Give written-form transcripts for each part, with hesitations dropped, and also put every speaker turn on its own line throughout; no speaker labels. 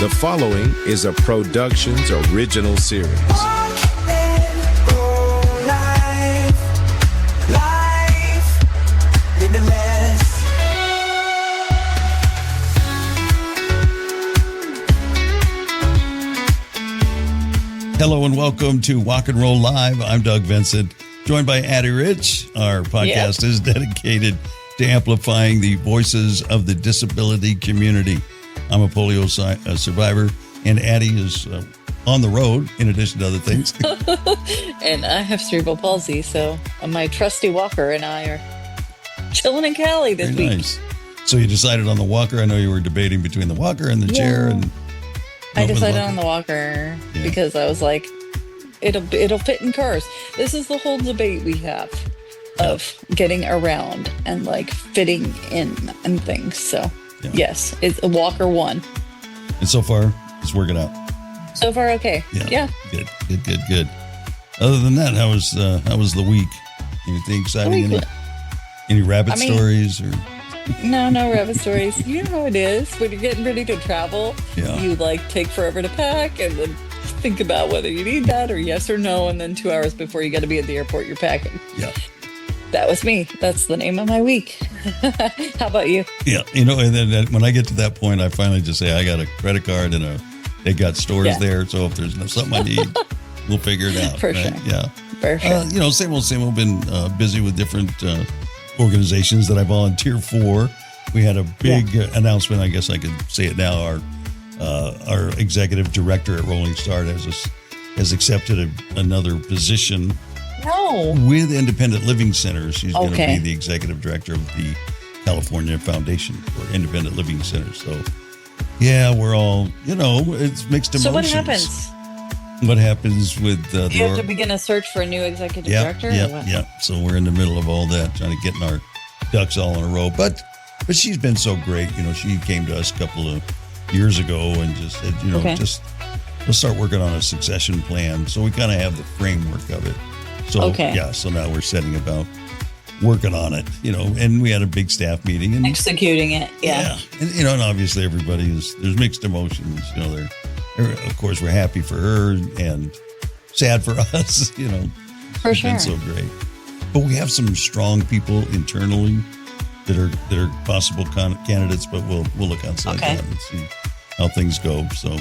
The following is a Productions original series.
Hello and welcome to Walk and Roll Live. I'm Doug Vincent, joined by Addie Rich. Our podcast is dedicated to amplifying the voices of the disability community. I'm a polio survivor, and Addie is on the road, in addition to other things.
And I have cerebral palsy, so my trusty walker and I are chilling in Cali this
Very
week.
nice. So you decided on the walker. I know you were debating between the walker and the chair. And
I decided on the walker because I was like, it'll fit in cars. This is the whole debate we have of getting around and like fitting in and things. So yes, it's a walker one.
And so far, it's working out.
So far, okay. Yeah.
Good. Other than that, how was the week? Anything exciting? Any rabbit stories or?
No rabbit stories. You know how it is when you're getting ready to travel.
Yeah.
You like take forever to pack and then think about whether you need that or yes or no. And then 2 hours before you got to be at the airport, you're packing.
Yeah.
That was me. That's the name of my week. How about you?
Yeah. And then when I get to that point, I finally just say, I got a credit card and they got stores there. So if there's something I need, we'll figure it out.
For sure.
Yeah.
For sure.
Same old. Been busy with different organizations that I volunteer for. We had a big announcement. I guess I could say it now. Our executive director at Rolling Start has accepted another position.
No.
With Independent Living Centers. She's going to be the executive director of the California Foundation for Independent Living Centers. So, yeah, we're all, it's mixed emotions.
So what happens?
What happens with
you have to begin a search for a new executive director?
Yeah. So we're in the middle of all that, trying to get our ducks all in a row. But she's been so great. She came to us a couple of years ago and just said, just let's start working on a succession plan. So we kind of have the framework of it. So, so now we're setting about working on it, and we had a big staff meeting. And
executing it,
And, and obviously there's mixed emotions, of course, we're happy for her and sad for us,
For sure.
Been so great. But we have some strong people internally that are possible candidates, but we'll look outside that and see how things go. So,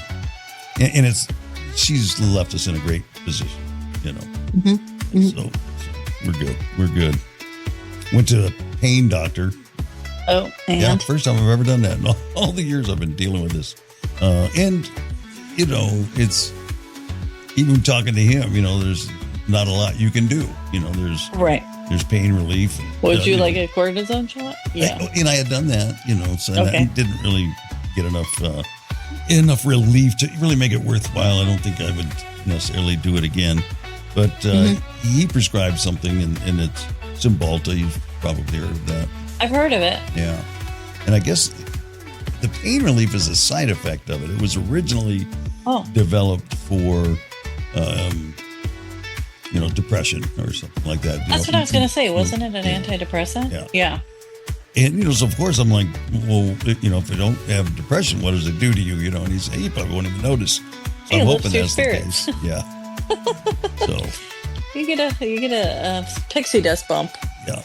and she's left us in a great position, So we're good. Went to a pain doctor.
Oh, and?
Yeah, first time I've ever done that in all the years I've been dealing with this. And, it's even talking to him, there's not a lot you can do. There's pain relief.
Would you like a cortisone shot? Yeah.
I had done that, so I didn't really get enough relief to really make it worthwhile. I don't think I would necessarily do it again. But he prescribed something, and it's Cymbalta. You've probably heard of that.
I've heard of it.
Yeah. And I guess the pain relief is a side effect of it. It was originally developed for, depression or something like that.
That's what I was going to say. Wasn't it an antidepressant? Yeah.
And, so of course I'm like, well, if I don't have depression, what does it do to you? And he said, you probably won't even notice. So I'm hoping that's the case. Yeah. So
you get a pixie dust bump.
Yeah.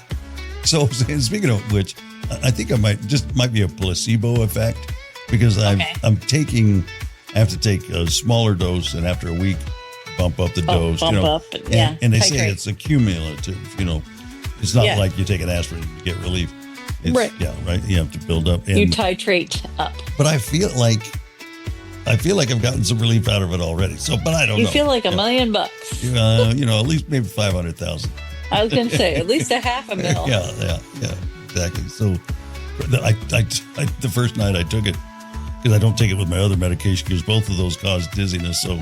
So speaking of which, I think I might be a placebo effect because I have to take a smaller dose, and after a week, bump up the dose. And they say it's accumulative. It's not like you take an aspirin to get relief. It's, right. Yeah, right. You have to build up. And,
you titrate up.
But I feel like I've gotten some relief out of it already. So, but I don't know.
You feel like $1 million.
At least maybe 500,000.
I was going to say at least $500,000.
Yeah, exactly. So, the first night I took it because I don't take it with my other medication because both of those cause dizziness. So,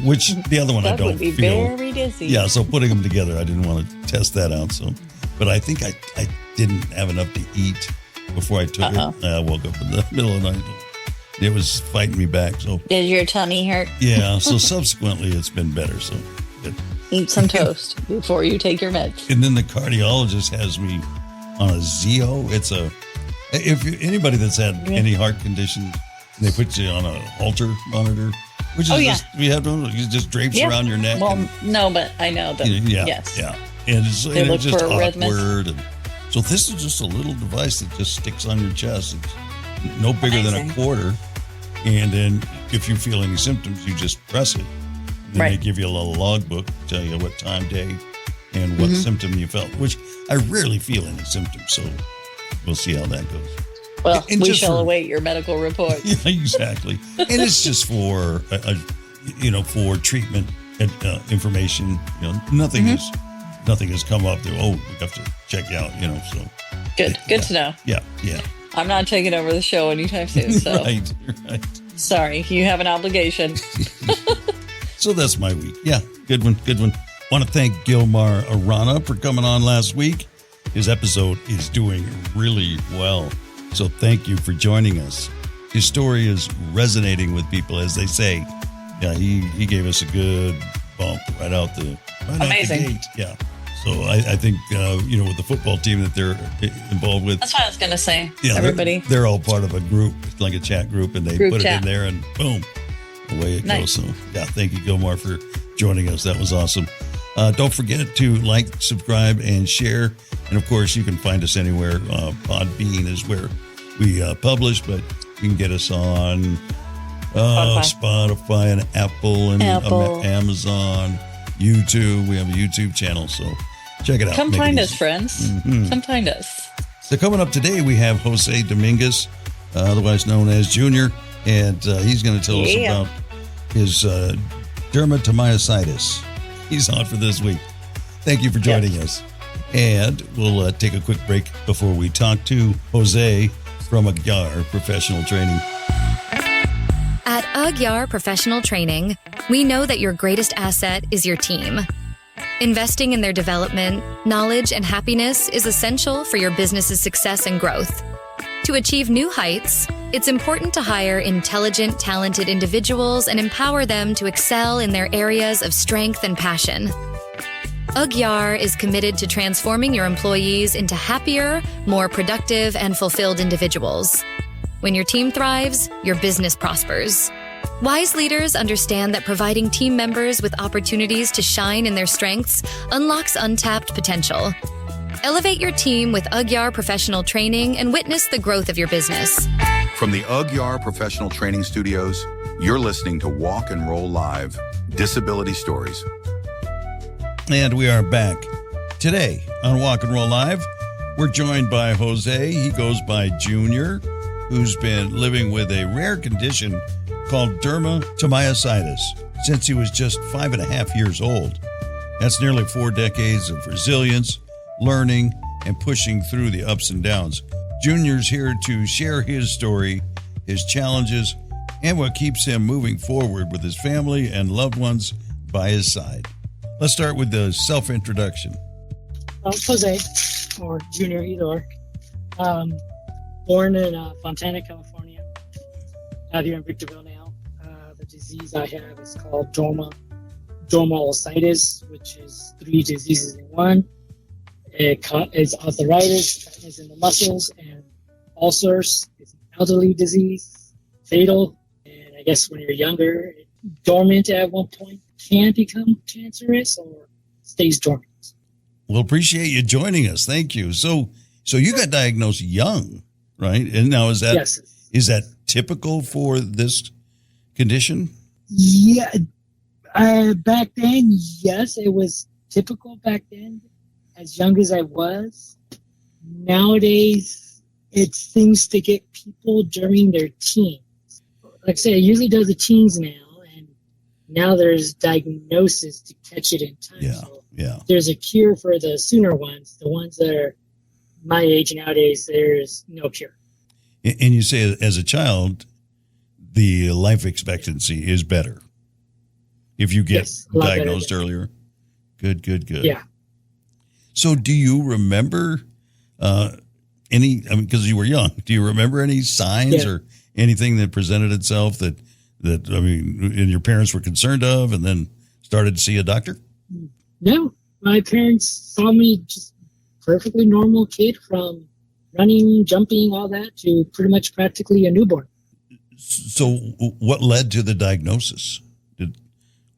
which the other one I don't feel.
That would be very dizzy.
Yeah, so putting them together, I didn't want to test that out. So, but I think I didn't have enough to eat before I took it. I woke up in the middle of the night. It was fighting me back. So
did your tummy hurt?
Yeah. So subsequently, it's been better. So
eat some toast before you take your meds.
And then the cardiologist has me on a Zeo. It's a if anybody that's had any heart conditions They put you on a halter monitor, which is just, we have one, it just drapes around your neck.
Well, no, but I know that. Yes.
Yeah. And it's just
arrhythmias.
awkward. And so this is just a little device that just sticks on your chest. It's no bigger than a quarter. And then if you feel any symptoms, you just press it. And then they give you a little logbook, tell you what time, day, and what symptom you felt, which I rarely feel any symptoms. So we'll see how that goes.
Well, we shall await your medical report.
Yeah, exactly. And it's just for, for treatment information. Nothing has come up that, we have to check you out, so.
Good to know.
Yeah.
I'm not taking over the show anytime soon, so.
Right.
Sorry, you have an obligation.
So that's my week. Yeah, good one. Want to thank Gilmar Arana for coming on last week. His episode is doing really well. So thank you for joining us. His story is resonating with people, as they say. Yeah, he gave us a good bump right out the gate. Yeah. So I think, with the football team that they're involved with.
That's what I was going to say.
Yeah,
everybody.
They're all part of a group, like a chat group, and they put it in there and boom, away it goes. So yeah, thank you, Gilmar, for joining us. That was awesome. Don't forget to like, subscribe, and share. And of course, you can find us anywhere. Podbean is where we publish, but you can get us on Spotify and Apple and Amazon, YouTube. We have a YouTube channel, so check it out.
Come find us, friends. Mm-hmm. Come find us.
So coming up today, we have Jose Dominguez, otherwise known as Junior, and he's going to tell us about his dermatomyositis. He's on for this week. Thank you for joining us. And we'll take a quick break before we talk to Jose from Aguiar Professional Training.
At Aguiar Professional Training, we know that your greatest asset is your team. Investing in their development, knowledge, and happiness is essential for your business's success and growth. To achieve new heights, it's important to hire intelligent, talented individuals and empower them to excel in their areas of strength and passion. Aguiar is committed to transforming your employees into happier, more productive, and fulfilled individuals. When your team thrives, your business prospers. Wise leaders understand that providing team members with opportunities to shine in their strengths unlocks untapped potential. Elevate your team with Aguiar Professional Training and witness the growth of your business.
From the Aguiar Professional Training Studios, you're listening to Walk and Roll Live, Disability Stories.
And we are back. Today on Walk and Roll Live, we're joined by Jose. He goes by Junior, who's been living with a rare condition called dermatomyositis since he was just 5.5 years old. That's nearly 4 decades of resilience, learning, and pushing through the ups and downs. Junior's here to share his story, his challenges, and what keeps him moving forward with his family and loved ones by his side. Let's start with the self-introduction.
Jose, or Junior, either or. Born in Fontana, California. Out here in Victorville now. The disease I have is called dermatomyositis, which is 3 diseases in one. It's arthritis, tightness in the muscles, and ulcers. It's an elderly disease, fatal. And I guess when you're younger, dormant at one point, can become cancerous or stays dormant.
Well, appreciate you joining us. Thank you. So you got diagnosed young, right? And now is that typical for this condition?
Yeah. Back then, yes, it was typical back then, as young as I was. Nowadays, it seems to get people during their teens. Like I said, it usually does the teens now. Now there's diagnosis to catch it in time.
Yeah.
There's a cure for the sooner ones. The ones that are my age nowadays, there's no cure.
And you say as a child, the life expectancy is better if you get diagnosed earlier. Good.
Yeah.
So do you remember because you were young, do you remember any signs or anything that presented itself that and your parents were concerned of and then started to see a doctor?
No, my parents saw me just perfectly normal kid from running, jumping, all that to pretty much practically a newborn.
So what led to the diagnosis?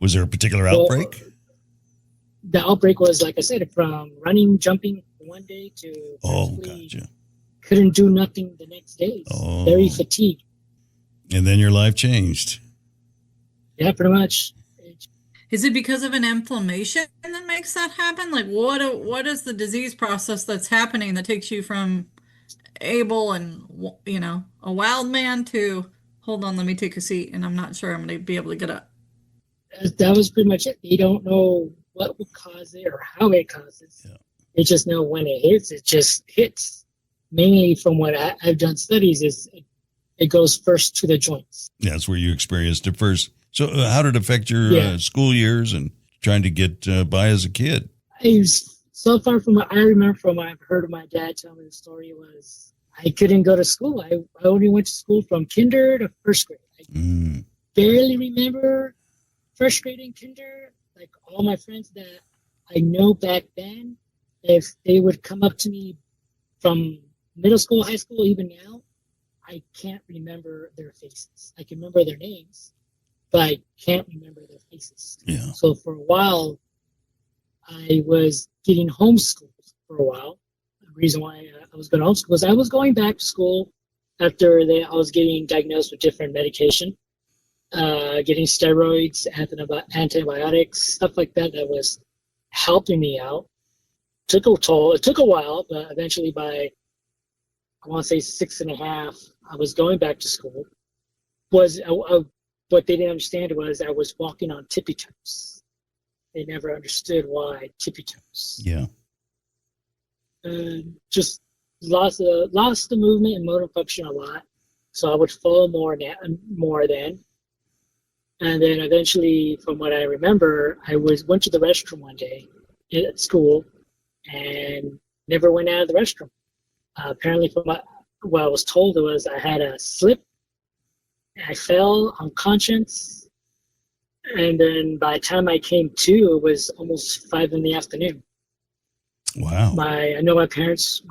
Was there a particular outbreak?
The outbreak was, like I said, from running, jumping one day to
gotcha.
Couldn't do nothing the next day. Very fatigued.
And then your life changed.
Yeah, pretty much.
Is it because of an inflammation that makes that happen? Like, what is the disease process that's happening that takes you from able and, a wild man to, hold on, let me take a seat, and I'm not sure I'm going to be able to get up?
That was pretty much it. They don't know what would cause it or how it causes. Yeah. They just know when it hits, it just hits. Mainly from what I've done studies is it goes first to the joints. Yeah,
that's where you experienced it first. So how did it affect your school years and trying to get by as a kid?
So far from what I remember from what I've heard of my dad tell me the story was I couldn't go to school. I only went to school from kinder to first grade. I barely remember first grade and kinder. Like all my friends that I know back then, if they would come up to me from middle school, high school, even now, I can't remember their faces. I can remember their names, but I can't remember their faces.
Yeah.
So for a while, I was getting homeschooled for a while. The reason why I was going to homeschool was I was going back to school after I was getting diagnosed with different medication, getting steroids, antibiotics, stuff like that was helping me out. Took a toll. It took a while, but eventually by, I want to say 6.5, I was going back to school. What they didn't understand was I was walking on tippy toes. They never understood why tippy toes.
Yeah.
Just lost the movement and motor function a lot. So I would fall more then. And then eventually, from what I remember, I went to the restroom one day at school and never went out of the restroom. Apparently, from what I was told, was I had a slip. I fell unconscious, and then by the time I came to, it was almost 5 p.m.
Wow!
I know my parents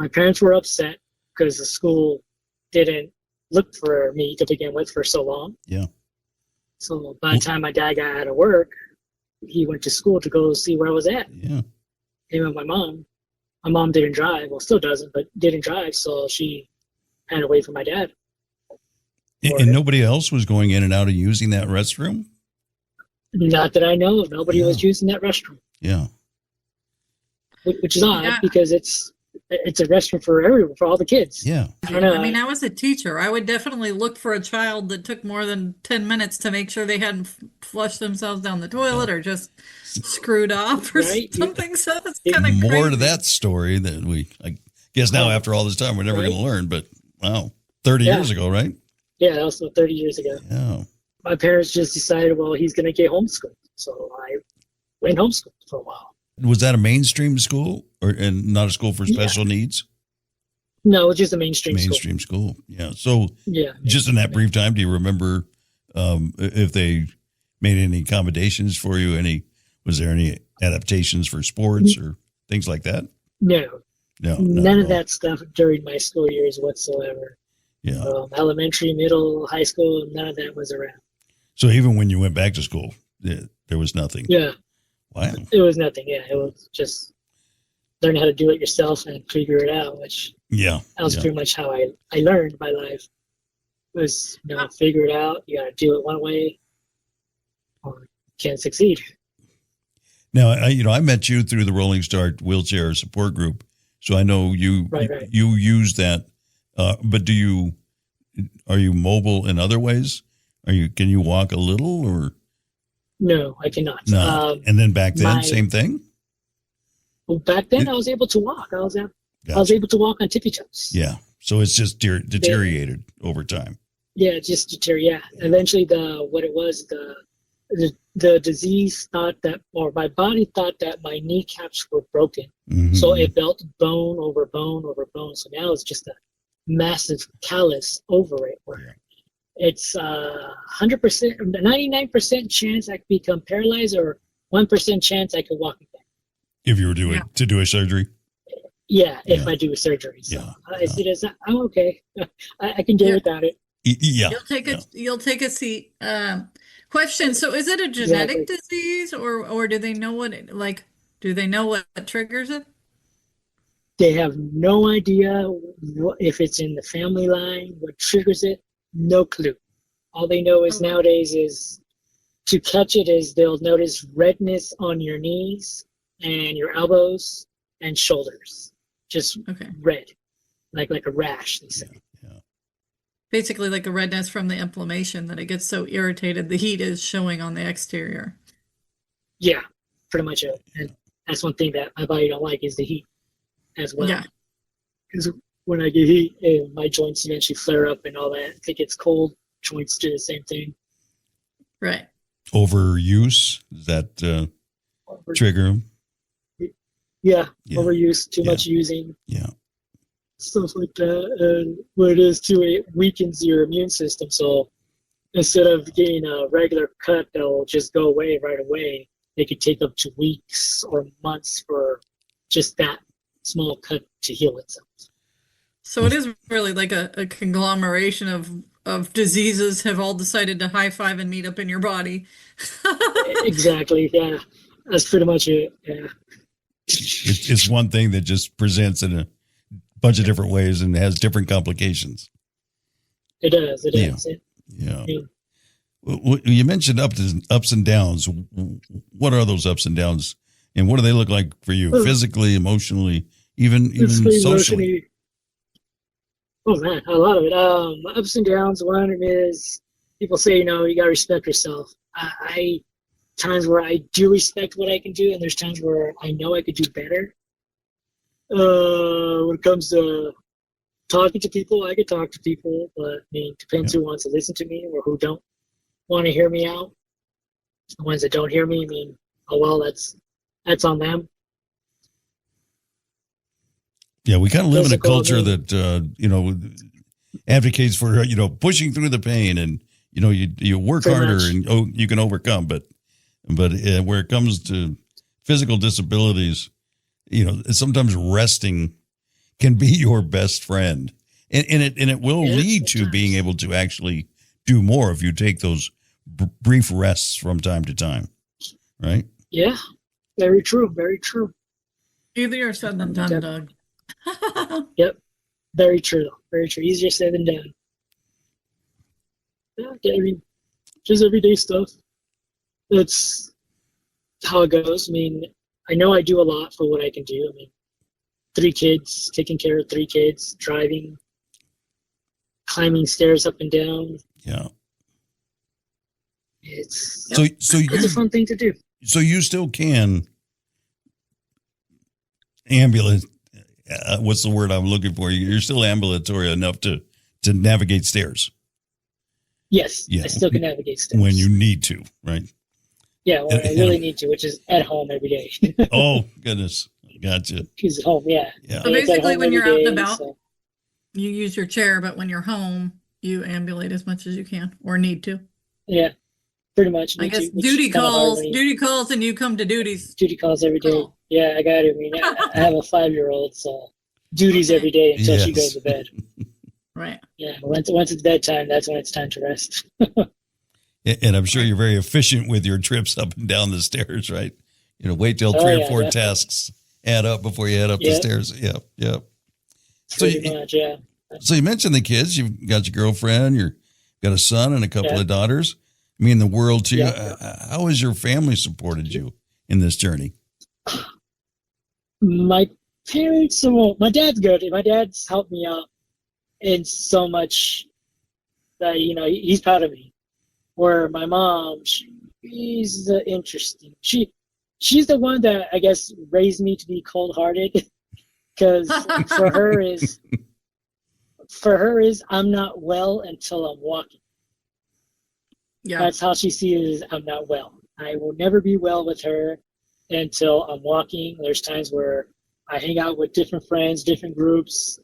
were upset because the school didn't look for me to begin with for so long.
Yeah.
So by the time my dad got out of work, he went to school to go see where I was at.
Yeah.
Him and my mom. My mom didn't drive. Well, still doesn't, but didn't drive. So she had to wait for my dad.
And nobody else was going in and out of using that restroom?
Not that I know of. Nobody was using that restroom.
Yeah.
Which is odd because it's a restroom for all the kids.
Yeah.
I don't know.
I mean, I was a teacher. I would definitely look for a child that took more than 10 minutes to make sure they hadn't flushed themselves down the toilet or just screwed off or something. So it's kind of
more to that story that I guess now after all this time, we're never going to learn, but wow, 30 years ago, right?
Yeah, that was 30 years ago.
Yeah.
My parents just decided, well, he's going to get homeschooled. So I went homeschooled for a while.
Was that a mainstream school and not a school for special needs?
No, it's just a mainstream
school. Yeah. So just in that brief time, do you remember if they made any accommodations for you? Was there any adaptations for sports or things like that?
No. None of that stuff during my school years whatsoever.
Yeah.
Elementary, middle, high school, none of that was around.
So even when you went back to school, there was nothing?
Yeah.
Wow.
It was nothing, yeah. It was just learn how to do it yourself and figure it out, which that was pretty much how I learned my life. It was, figure it out. You got to do it one way or you can't succeed.
Now, I met you through the Rolling Start wheelchair support group, so I know you you use that. But are you mobile in other ways? Can you walk a little or?
No, I cannot.
No. And then back then, same thing?
Well, back then I was able to walk. I was able to walk on tippy toes.
Yeah. So it's just deteriorated over time.
Yeah, just deteriorated. Yeah. Eventually the disease thought that, or my body thought that my kneecaps were broken. Mm-hmm. So it built bone over bone over bone. So now it's just a massive callus over it where it's 100%, 99% chance I could become paralyzed or 1% chance I could walk again.
If you were to do a surgery?
Yeah, if I do a surgery. So I see it as, I'm okay. I can do without it.
Yeah.
You'll take a seat. Question. So is it a genetic disease or do they know do they know what triggers it?
They have no idea if it's in the family line, what triggers it. No clue. All they know is nowadays is to catch it is they'll notice redness on your knees and your elbows and shoulders. Just red, like a rash, they say.
Yeah.
Basically like a redness from the inflammation that it gets so irritated the heat is showing on the exterior.
Yeah, pretty much it. And that's one thing that my body don't like is the heat as well.
Yeah.
Because when I get heat, my joints eventually flare up and all that. If it gets cold, joints do the same thing.
Right.
Overuse, does that trigger them?
Yeah, overuse, too much using.
Yeah.
Stuff like that. And what it is, too, it weakens your immune system. So instead of getting a regular cut that'll just go away right away, it could take up to weeks or months for just that small cut to heal itself.
So it is really like a conglomeration of diseases have all decided to high five and meet up in your body.
Exactly. Yeah. That's pretty much it. Yeah.
It's one thing that just presents in a bunch of different ways and has different complications.
It does. It does.
Yeah. You mentioned ups and downs. What are those ups and downs, and what do they look like for you, physically, emotionally, even socially?
Oh man, a lot of it. Ups and downs. One of them is people say, you gotta respect yourself. I times where I do respect what I can do, and there's times where I know I could do better. When it comes to talking to people, I could talk to people, but depends who wants to listen to me or who don't want to hear me out. The ones that don't hear me, oh well, that's on them.
Yeah, we kind of live in a culture that advocates for pushing through the pain, and you work harder and you can overcome. But where it comes to physical disabilities, sometimes resting can be your best friend, and it will lead to being able to actually do more if you take those brief rests from time to time, right?
Yeah, very true, very true.
Easier said than done, Doug.
Yep, very true, very true. Easier said than done. Yeah, just everyday stuff. That's how it goes. I know I do a lot for what I can do. 3 kids, taking care of 3 kids, driving, climbing stairs up and down.
Yeah.
It's
a
fun thing to do.
So you still can ambulate. What's the word I'm looking for? You're still ambulatory enough to navigate stairs.
Yes, I still can navigate stairs
when you need to, right?
Yeah, when I really need to, which is at home every day.
Oh goodness, gotcha.
She's at home, yeah.
So basically, when you're out and about, you use your chair, but when you're home, you ambulate as much as you can or need to.
Yeah, pretty much.
I guess duty calls, and you come to duties.
Duty calls every day. Cool. Yeah, I got it. I have a 5-year-old, so duties every day until she goes to bed.
Right.
Yeah. Once it's bedtime, that's when it's time to rest.
And I'm sure you're very efficient with your trips up and down the stairs, right? Wait till 3 or 4 tasks add up before you head up the stairs. Yep.
Pretty much, yeah.
So you mentioned the kids. You've got your girlfriend. You've got a son and a couple of daughters. The world to you. How has your family supported you in this journey?
My parents, my dad's good. My dad's helped me out in so much that, he's proud of me. Where my mom, she's interesting. She's the one that I guess raised me to be cold-hearted, because for her is I'm not well until I'm walking. Yeah, that's how she sees it. I'm not well. I will never be well with her until I'm walking. There's times where I hang out with different friends, different groups,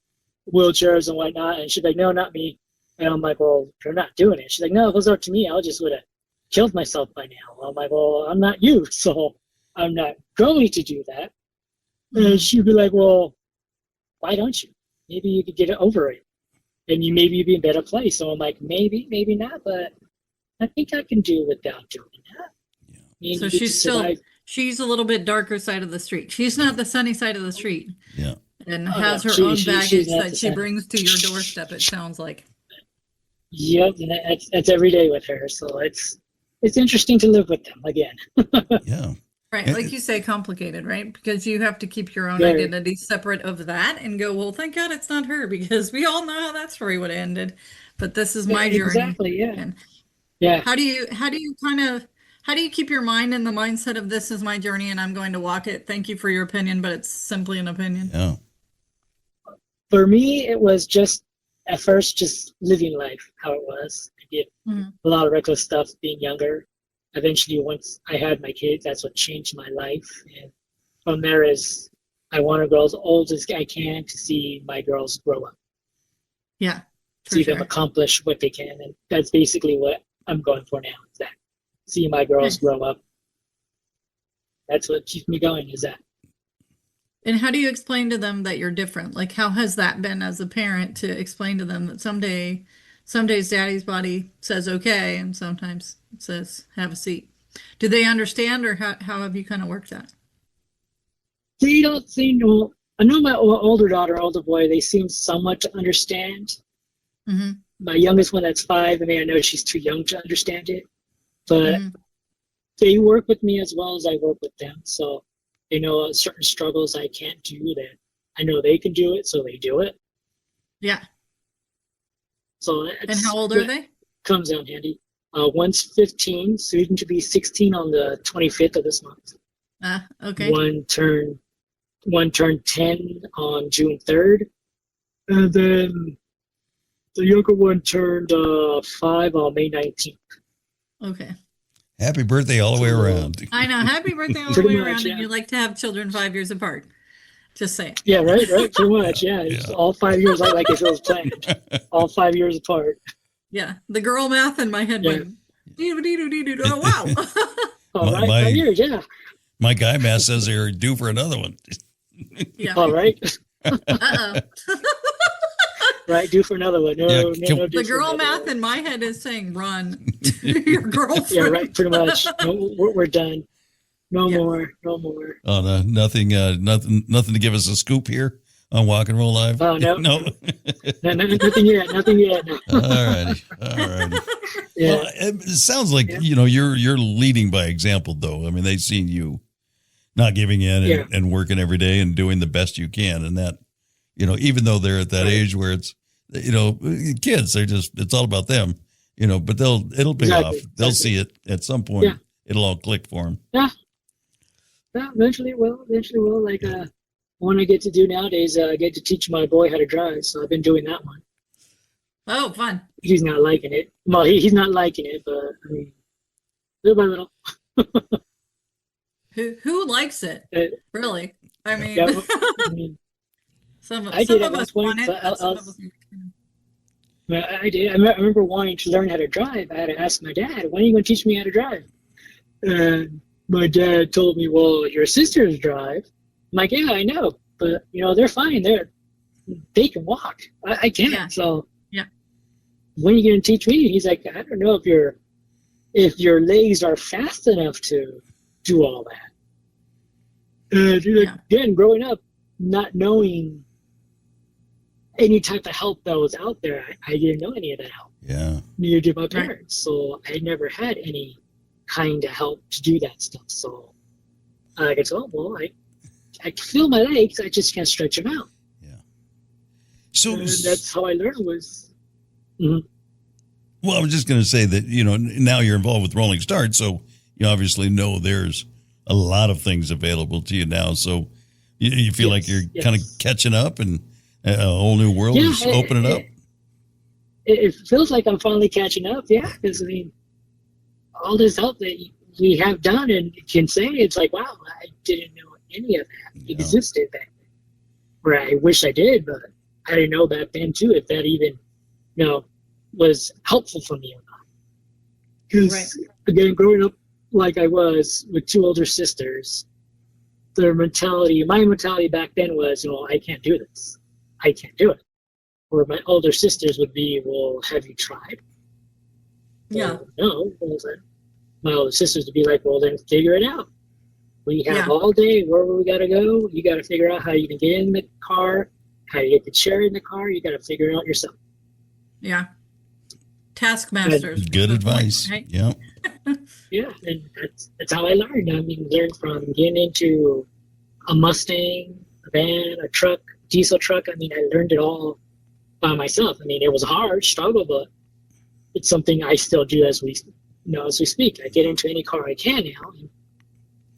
wheelchairs and whatnot, and she's like, "No, not me." And I'm like, "Well, you're not doing it." She's like, "No, if it was up to me, I just would have killed myself by now." I'm like, "Well, I'm not you, so I'm not going to do that." And she'd be like, "Well, why don't you? Maybe you could get over it." and you maybe be in a better place. So I'm like, maybe not, but I think I can do without doing that.
Yeah.
So she's a little bit darker side of the street. She's not the sunny side of the street.
Yeah.
And has her own baggage that she brings to your doorstep, it sounds like.
Yep, and that's every day with her. So it's interesting to live with them again.
Yeah.
Right, like you say, complicated, right? Because you have to keep your own identity separate of that and go, well, thank God it's not her, because we all know how that story would have ended. But this is my journey.
Exactly, yeah.
And
yeah.
How do you keep your mind in the mindset of this is my journey and I'm going to walk it? Thank you for your opinion, but it's simply an opinion.
Yeah.
For me, it was just at first just living life how it was. I did a lot of reckless stuff being younger. Eventually, once I had my kids, that's what changed my life. And from there is I want to grow as old as I can to see my girls grow up.
Yeah.
See them accomplish what they can. And that's basically what I'm going for now. Is that see my girls grow up. That's what keeps me going, is that.
And how do you explain to them that you're different? Like, how has that been as a parent to explain to them that some days daddy's body says okay, and sometimes it says have a seat? Do they understand, or how have you kind of worked that?
They don't seem to. I know my older daughter, older boy, they seem somewhat to understand.
Mm-hmm.
My youngest one, that's 5, I mean, I know she's too young to understand it, but they work with me as well as I work with them. So they know certain struggles I can't do that I know they can do it, so they do it.
Yeah.
So
and how old are they?
Comes out handy. One's 15, soon to be 16 on the 25th of this month.
Okay.
One turned 10 on June 3rd, and then the younger one turned 5 on May 19th.
Okay.
Happy birthday all the way around.
I know. Happy birthday all the way around, and you like to have children 5 years apart. Just saying.
Yeah, right, pretty much. Yeah, all 5 years, like if it was planned. All 5 years apart.
Yeah, the girl math in my head went, oh, wow.
All right, 5 years, yeah.
My guy math says they're due for another one.
Yeah.
All right.
Uh-oh.
Right, due for another one. No,
the girl math in my head is saying, run to your girlfriend.
Yeah, right, pretty much. No, we're done. No more.
Oh, no, nothing to give us a scoop here on Walk and Roll Live.
Oh, no.
No.
Nothing yet. No.
All righty.
Yeah.
Well, it sounds like, you're leading by example, though. I mean, they've seen you not giving in and working every day and doing the best you can. And that, even though they're at that age where it's, kids, it's all about them, but it'll pay off. They'll see it at some point. Yeah. It'll all click for them.
Yeah. Yeah, eventually it will. Like, one I get to do nowadays, I get to teach my boy how to drive. So I've been doing that one.
Oh, fun.
He's not liking it. Well, he's not liking it, but I mean, little by little.
Who likes it? Really? I mean, some of us want it.
I did. I remember wanting to learn how to drive. I had to ask my dad, when are you going to teach me how to drive? And my dad told me, well, your sisters drive. I'm like, yeah, I know. But, they're fine. They can walk. I can't.
Yeah.
So when are you going to teach me? He's like, I don't know if your legs are fast enough to do all that. And again, growing up, not knowing any type of help that was out there, I didn't know any of that help.
Yeah.
Neither did my parents. So I never had any kind of help to do that stuff. So I said, well, I can feel my legs, I just can't stretch them out.
Yeah. So
and that's how I learned was.
Well, I was just going to say that, now you're involved with Rolling Start, so you obviously know there's a lot of things available to you now. So you feel like you're kind of catching up and a whole new world is opening up?
It feels like I'm finally catching up, because, all this help that we have done and can say, it's like, wow, I didn't know any of that existed back then. Where I wish I did, but I didn't know back then, too, if that even, was helpful for me or not. Because, again, growing up like I was with 2 older sisters, my mentality back then was, I can't do this. I can't do it. Or my older sisters would be, well, have you tried?
Yeah.
Well, no. Well, then my older sisters would be like, well, then figure it out. We have all day. Where we got to go? You got to figure out how you can get in the car, how you get the chair in the car. You got to figure it out yourself.
Yeah. Taskmasters.
Good advice.
Right?
Yeah.
Yeah, and that's how I learned. I mean, learned from getting into a Mustang, a van, a truck, diesel truck. I mean, I learned it all by myself. I mean, it was a hard struggle, but it's something I still do as we speak. I get into any car I can now.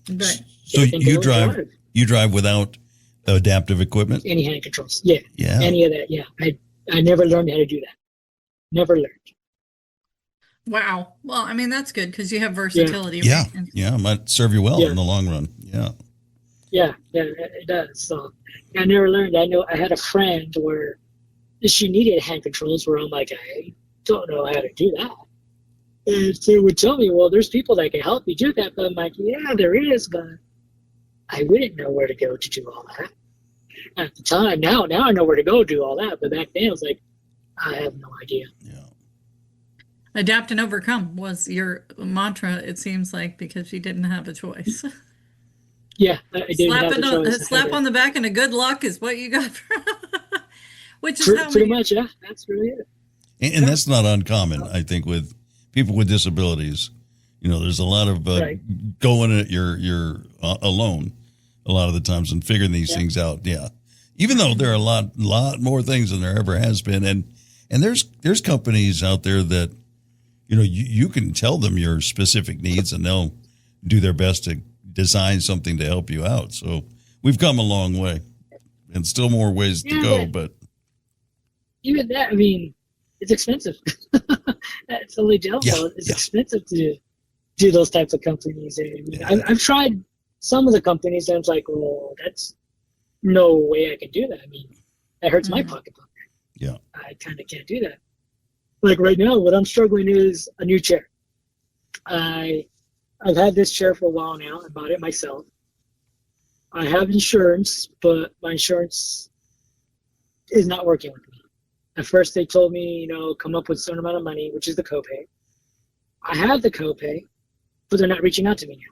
Right.
So you drive without adaptive equipment?
Any hand controls. Yeah.
Yeah.
Any of that. Yeah. I never learned how to do that. Never learned.
Wow. Well, I mean, that's good because you have versatility.
Yeah.
Right?
Yeah. It might serve you well in the long run. Yeah.
Yeah. Yeah. It does. So I never learned. I know I had a friend where she needed hand controls where I'm like, I don't know how to do that. And they would tell me, well, there's people that can help you do that. But I'm like, yeah, there is, but I wouldn't know where to go to do all that. At the time, now I know where to go do all that. But back then, I was like, I have no idea.
Yeah.
Adapt and overcome was your mantra, it seems like, because you didn't have a choice.
Yeah, I didn't have a choice.
Slap on the back and a good luck is what you got. Which is
pretty much, yeah. That's really it.
And that's not uncommon, I think, with people with disabilities. You know, there's a lot of going at you're alone a lot of the times and figuring these things out. Yeah. Even though there are a lot more things than there ever has been. And there's companies out there that, you know, you can tell them your specific needs and they'll do their best to design something to help you out. So we've come a long way and still more ways to go. But
even that, I mean, it's expensive. That's the only downfall. It's expensive to do those types of companies. And I've tried some of the companies and it's like, well, that's no way I can do that. I mean, that hurts my pocketbook.
Yeah.
I kind of can't do that. Like right now, what I'm struggling is a new chair. I've had this chair for a while now. I bought it myself. I have insurance, but my insurance is not working with me. At first, they told me, you know, come up with a certain amount of money, which is the copay. I have the copay, but they're not reaching out to me now.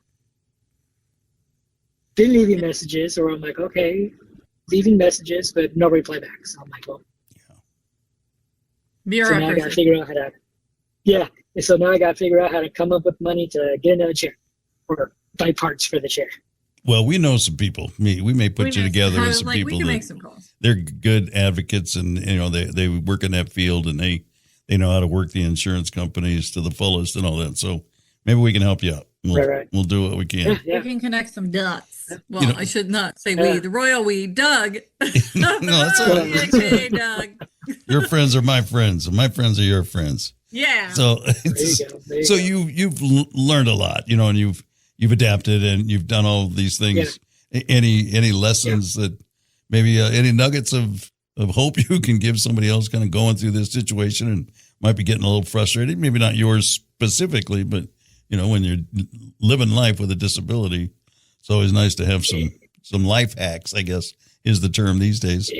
Been leaving messages, or I'm like, okay, leaving messages, but no reply back. So I'm like, well, so now I got to figure out how to, so now I got to figure out how to come up with money to get another chair or buy parts for the chair.
Well, we know some people. We may put you together with some people.
We can make some calls.
They're good advocates, and you know they work in that field, and they know how to work the insurance companies to the fullest and all that. So maybe we can help you out. We'll do what we can.
Yeah.
We can connect some dots. Well,
You know-
I should not say we, the royal we, Doug.
No, that's all right.
Okay, Doug.
Your friends are my friends, and my friends are your friends.
Yeah.
So
There you go.
you've learned a lot, you know, and you've adapted and you've done all these things. Any lessons that maybe any nuggets of hope you can give somebody else kind of going through this situation and might be getting a little frustrated, maybe not yours specifically, but you know, when you're living life with a disability, it's always nice to have some life hacks, I guess is the term these days.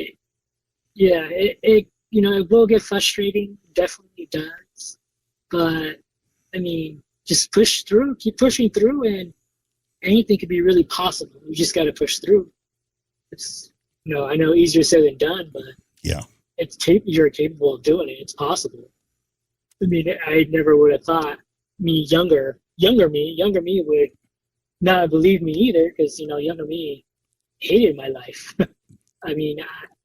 Yeah, it will get frustrating, definitely does. But I mean, just push through, keep pushing through, and anything could be really possible. You just got to push through. It's, I know easier said than done, but you're capable of doing it. It's possible. I mean, I never would have thought younger me would not believe me either, because younger me hated my life. I mean,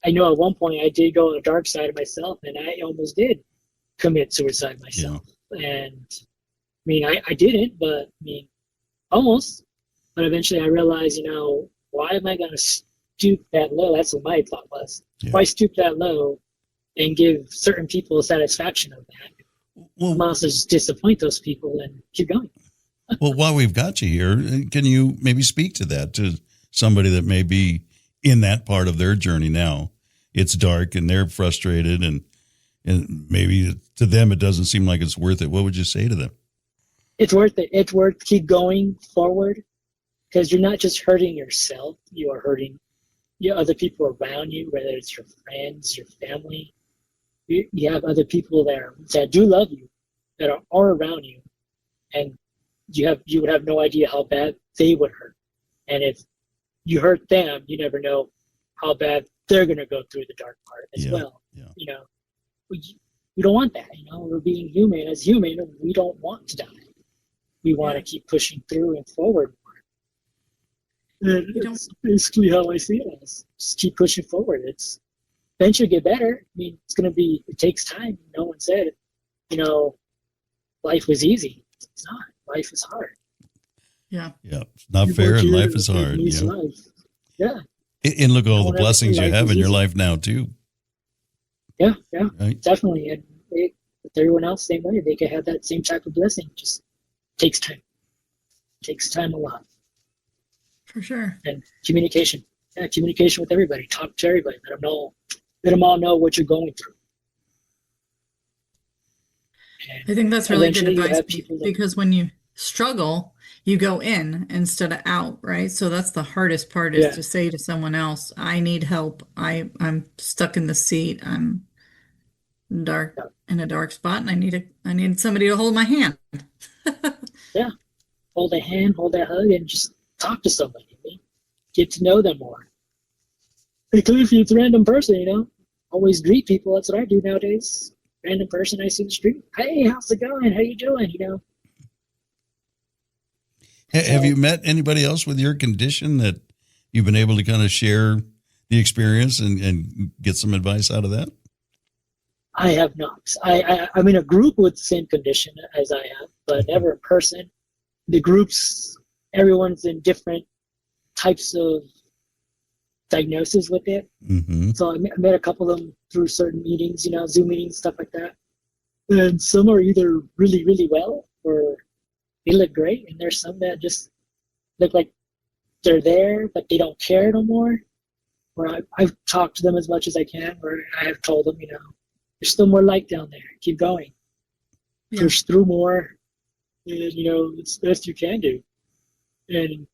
I know at one point I did go on the dark side of myself, and I almost did commit suicide myself. And I mean, I didn't, but I mean, almost. But eventually I realized, why am I going to stoop that low? That's what my thought was. Why stoop that low and give certain people satisfaction of that?
Well,
I'm also just disappoint those people and keep going.
Well, while we've got you here, can you maybe speak to that, to somebody that may be in that part of their journey now? It's dark and they're frustrated, and maybe to them it doesn't seem like it's worth it. What would you say to them?
It's worth it. It's worth keep going forward, because you're not just hurting yourself. You are hurting other people around you, whether it's your friends, your family. you have other people there that do love you, that are around you, and you would have no idea how bad they would hurt. And if you hurt them, you never know how bad they're going to go through the dark part as well.
Yeah.
You know, we don't want that. You know, we're being human. As human, we don't want to die. We want to keep pushing through and forward more. And it's basically how I see it as. Just keep pushing forward. It's eventually get better. I mean, it takes time. No one said, you know, life was easy. It's not. Life is hard.
Yeah.
Yeah. It's not fair and life is hard. Yeah.
Life. Yeah.
And look at all the blessings you have in your life now too.
Yeah.
Right?
Definitely. And with everyone else, same way. They can have that same type of blessing. Just takes time. Takes time a lot.
For sure.
And communication. Yeah, communication with everybody. Talk to everybody. Let them all know what you're going through.
I think that's really good advice because when you struggle, you go in instead of out, right? So that's the hardest part is to say to someone else, I need help. I'm stuck in the seat. I'm in a dark spot and I need somebody to hold my hand.
Yeah. Hold a hand, hold that hug, and just talk to somebody. Get to know them more. Including if it's a random person, you know. Always greet people. That's what I do nowadays. Random person I see in the street. Hey, how's it going? How you doing? You know.
Have you met anybody else with your condition that you've been able to kind of share the experience and get some advice out of that?
I have not. I'm in a group with the same condition as I have, but never in person. The groups, everyone's in different types of diagnosis with it. Mm-hmm. So I met a couple of them through certain meetings, you know, Zoom meetings, stuff like that. And some are either really, really well or they look great. And there's some that just look like they're there, but they don't care no more. Or I've talked to them as much as I can, or I have told them, you know, there's still more light down there. Keep going. Yeah. Push through more. And, you know, it's the best you can do. And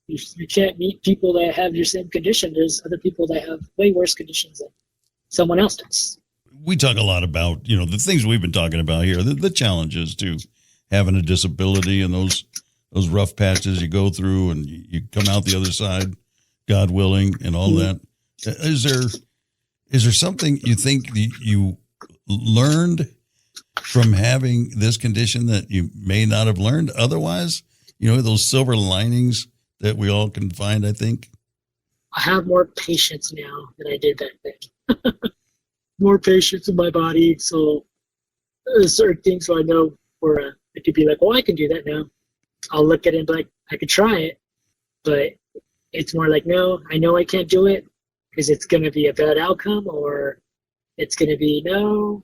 you can't meet people that have your same condition. There's other people that have way worse conditions than someone else does.
We talk a lot about, you know, the things we've been talking about here, the challenges to having a disability and those rough patches you go through and you come out the other side, God willing, and all that. Is there something you think you learned from having this condition that you may not have learned otherwise? You know, those silver linings that we all can find, I think.
I have more patience now than I did back then. More patience in my body. So there's certain things where I know where I could be like, well, I can do that now. I'll look at it and be like, I could try it. But it's more like, no, I know I can't do it because it's going to be a bad outcome, or it's going to be, no,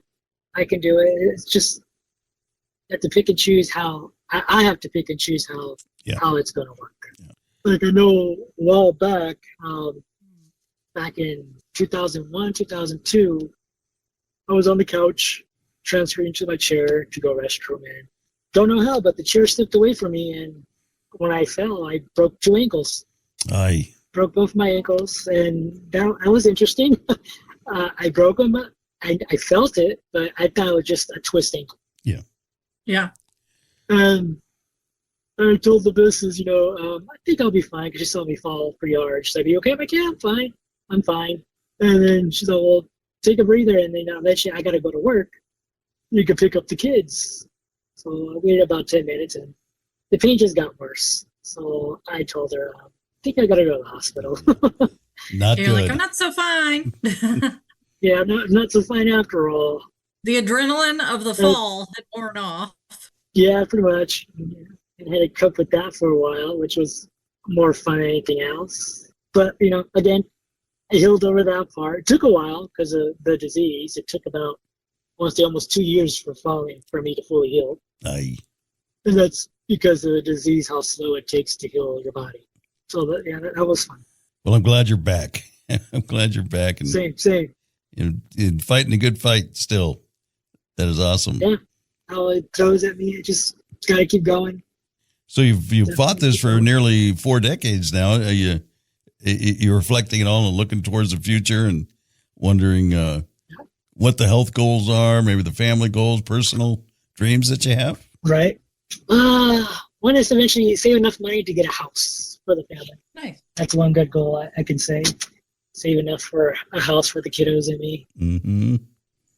I can do it. It's just, I have to pick and choose how, I have to pick and choose how it's going to work. Yeah. Like I know a while back, back in 2001, 2002, I was on the couch, transferring to my chair to go restroom, and don't know how, but the chair slipped away from me, and when I fell, I broke 2 ankles. Broke both my ankles, and that was interesting. I broke them. I felt it, but I thought it was just a twist ankle.
Yeah.
Yeah.
And I told the missus, you know, I think I'll be fine because she saw me fall pretty hard. She's like, "Are you okay?" I'm like, "Yeah, I'm fine. I'm fine." And then she's like, "Well, take a breather, and then eventually I got to go to work. You can pick up the kids." So I waited about 10 minutes, and the pain just got worse. So I told her, I think I got to go to the hospital.
Not
You're
good.
like, I'm not so fine.
Yeah, I'm not so fine after all.
The adrenaline of the fall had worn off.
Yeah, pretty much. I had to cope with that for a while, which was more fun than anything else. But, you know, again, I healed over that part. It took a while because of the disease. It took about, I want to say, almost 2 years for me to fully heal.
Aye.
And that's because of the disease, how slow it takes to heal your body. So, that was fun.
Well, I'm glad you're back. I'm glad you're back. And
Same.
In fighting a good fight still. That is awesome.
Yeah. How it throws at me, I just got to keep going.
So you've fought this for nearly 4 decades now. You're reflecting it all and looking towards the future and wondering what the health goals are, maybe the family goals, personal dreams that you have?
Right. One is eventually save enough money to get a house for the family.
Nice.
That's one good goal I can say. Save enough for a house for the kiddos and me.
Mm-hmm.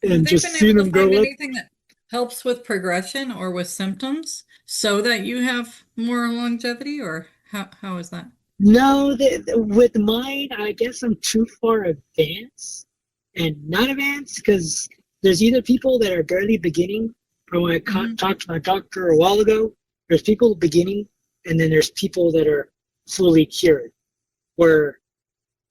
And just seeing them grow up.
Anything that helps with progression or with symptoms so that you have more longevity, or how is that?
No, with mine, I guess I'm too far advanced and not advanced, because there's either people that are barely beginning, from when I talked to my doctor a while ago, there's people beginning, and then there's people that are fully cured, where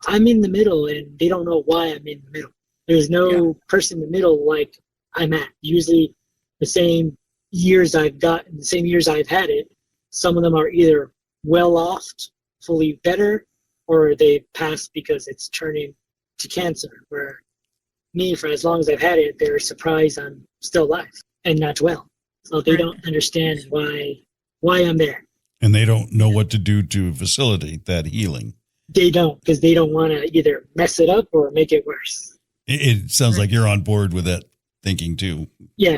I'm in the middle and they don't know why I'm in the middle. There's no person in the middle like I'm at. Usually the same years I've gotten, the same years I've had it, some of them are either well off, fully better, or they passed because it's turning to cancer, where me, for as long as I've had it, they're surprised I'm still alive and not well. So they don't understand why I'm there.
And they don't know what to do to facilitate that healing.
They don't, because they don't want to either mess it up or make it worse.
It sounds like you're on board with that thinking too.
Yeah,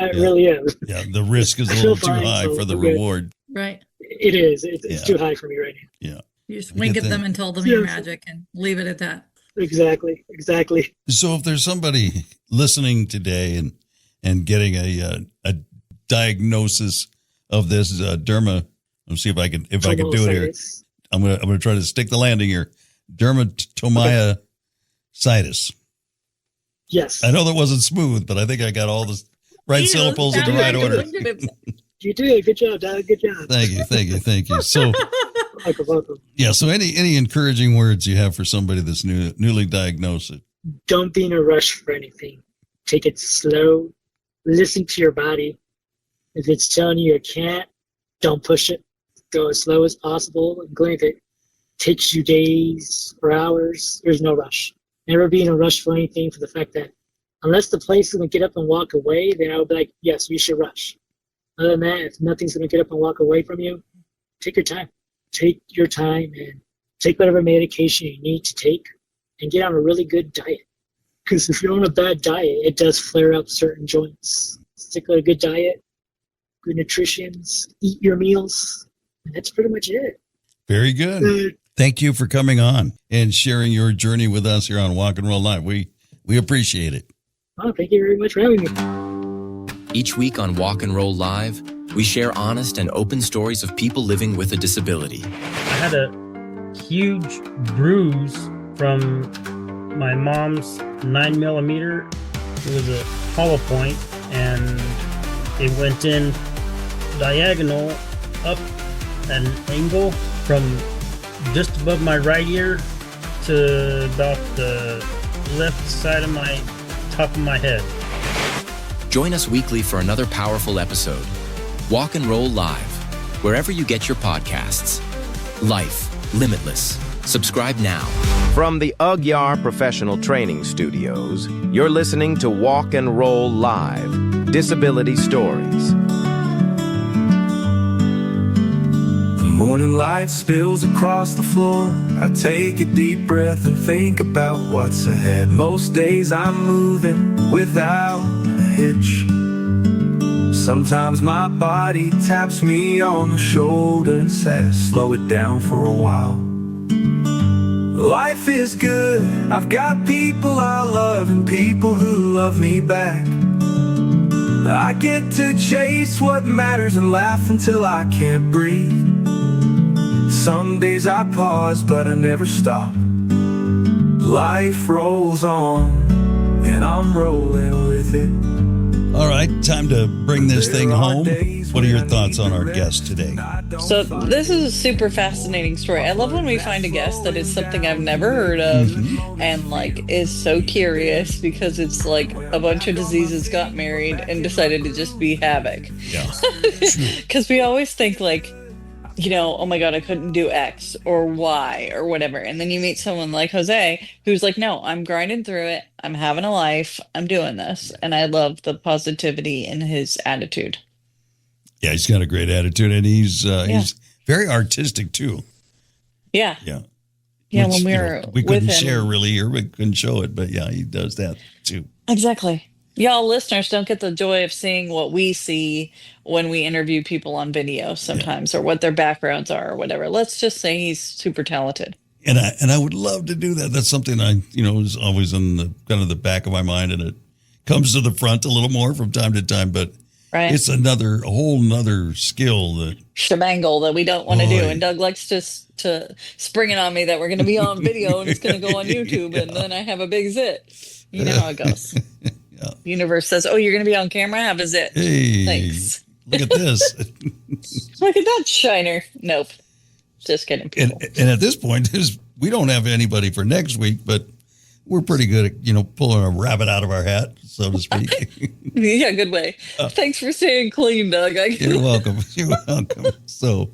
I really am.
Yeah, the risk is a little too high for the reward.
Right.
It is. It's too high for me right now.
Yeah.
You just wink at them and tell them your magic and leave it at that.
Exactly.
So if there's somebody listening today and getting a diagnosis of this let's see if I can do it here. I'm gonna try to stick the landing here. Dermatomyositis.
Yes.
I know that wasn't smooth, but I think I got all the right syllables in the right order.
You did. Good job, Doug. Good job.
Thank you. So,
welcome.
Yeah. So, any encouraging words you have for somebody that's newly diagnosed?
Don't be in a rush for anything. Take it slow. Listen to your body. If it's telling you can't, don't push it. Go as slow as possible. And if it takes you days or hours, there's no rush. Never be in a rush for anything, for the fact that unless the place is going to get up and walk away, then I would be like, yes, you should rush. Other than that, if nothing's going to get up and walk away from you, take your time. Take your time and take whatever medication you need to take and get on a really good diet. Because if you're on a bad diet, it does flare up certain joints. Stick with a good diet, good nutrition, eat your meals, and that's pretty much it.
Very good. Thank you for coming on and sharing your journey with us here on Walk and Roll Live. We appreciate it.
Oh, thank you very much for having me.
Each week on Walk and Roll Live, we share honest and open stories of people living with a disability.
I had a huge bruise from my mom's 9mm. It was a hollow point, and it went in diagonal up at an angle from just above my right ear to about the left side of my top of my head.
Join us weekly for another powerful episode. Walk and Roll Live, wherever you get your podcasts. Life Limitless. Subscribe now.
From the Ugyar Professional Training Studios, you're listening to Walk and Roll Live, Disability Stories.
Morning light spills across the floor. I take a deep breath and think about what's ahead. Most days I'm moving without a hitch. Sometimes my body taps me on the shoulder and says, slow it down for a while. Life is good. I've got people I love and people who love me back. I get to chase what matters and laugh until I can't breathe. Some days I pause, but I never stop. Life rolls on, and I'm rolling with it.
All right, time to bring this thing home. What are your thoughts on our guest today?
So this is a super fascinating story. I love when we find a guest that is something I've never heard of and like is so curious, because it's like a bunch of diseases got married and decided to just be havoc.
Yeah.
Because we always think like, you know, oh my God, I couldn't do X or Y or whatever. And then you meet someone like Jose who's like, no, I'm grinding through it. I'm having a life. I'm doing this. And I love the positivity in his attitude.
Yeah, he's got a great attitude, and he's very artistic too.
Yeah.
Yeah.
Yeah, when we were
we couldn't
with him.
share really here, we couldn't show it, but yeah, he does that too.
Exactly. Y'all listeners don't get the joy of seeing what we see when we interview people on video sometimes, or what their backgrounds are or whatever. Let's just say he's super talented.
And I would love to do that. That's something I, is always in the kind of the back of my mind, and it comes to the front a little more from time to time, but it's a whole nother skill that
shebangle that we don't want to do. And Doug likes to spring it on me that we're going to be on video and it's going to go on YouTube, and then I have a big zit. You know how it goes. The universe says, "Oh, you're going to be on camera? Have a zit."
Hey,
thanks.
Look at this.
Look at that shiner. Nope. Just kidding.
And at this point, we don't have anybody for next week, but we're pretty good at, pulling a rabbit out of our hat, so to speak.
Yeah, good way. Thanks for staying clean, Doug.
You're welcome. You're welcome. So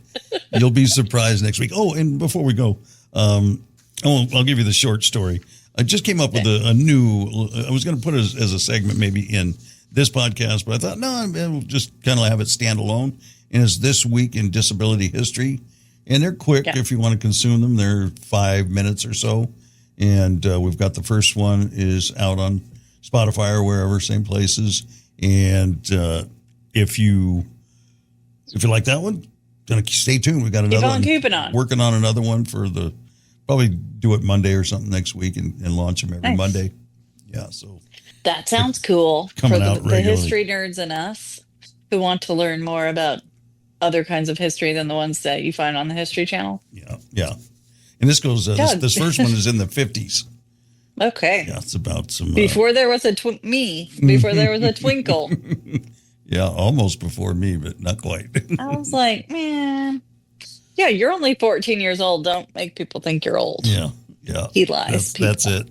you'll be surprised next week. Oh, and before we go, I'll give you the short story. I just came up with a new, I was going to put it as a segment maybe in this podcast, but I thought, no, we'll just kind of have it stand alone. And it's This Week in Disability History. And they're quick if you want to consume them. They're 5 minutes or so. And we've got the first one is out on Spotify or wherever, same places. And if you like that one, gonna stay tuned. We got another one.
Keep on.
Working on another one for probably do it Monday or something next week and launch them every Monday. Yeah, so
that sounds cool for the history nerds and us who want to learn more about other kinds of history than the ones that you find on the History Channel.
Yeah. And this goes, this first one is in the 50s.
Okay.
Yeah, it's about some...
Before there was before there was a twinkle.
Yeah, almost before me, but not quite.
I was like, man, yeah, you're only 14 years old. Don't make people think you're old.
Yeah.
He lies.
That's it.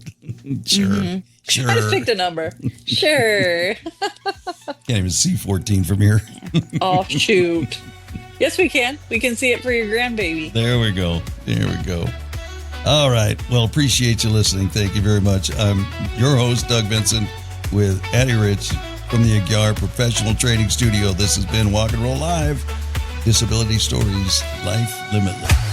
Sure.
Mm-hmm.
Sure.
I just picked a number. Sure.
Can't even see 14 from here.
Oh, shoot. Yes, we can. We can see it for your grandbaby.
There we go. All right. Well, appreciate you listening. Thank you very much. I'm your host, Doug Benson, with Addie Rich from the Aguiar Professional Training Studio. This has been Walk and Roll Live. Disability Stories, Life Limitless.